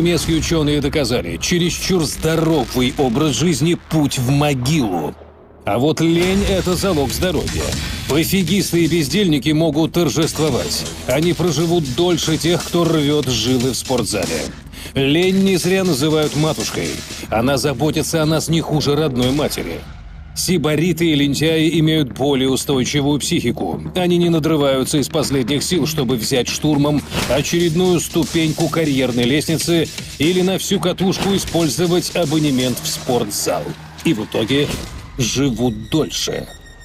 Немецкие ученые доказали, чересчур здоровый образ жизни – путь в могилу. А вот лень – это залог здоровья. Пофигисты и бездельники могут торжествовать. Они проживут дольше тех, кто рвет жилы в спортзале. Лень не зря называют матушкой. Она заботится о нас не хуже родной матери. Сибариты и лентяи имеют более устойчивую психику. Они не надрываются из последних сил, чтобы взять штурмом очередную ступеньку карьерной лестницы или на всю катушку использовать абонемент в спортзал. И в итоге живут дольше.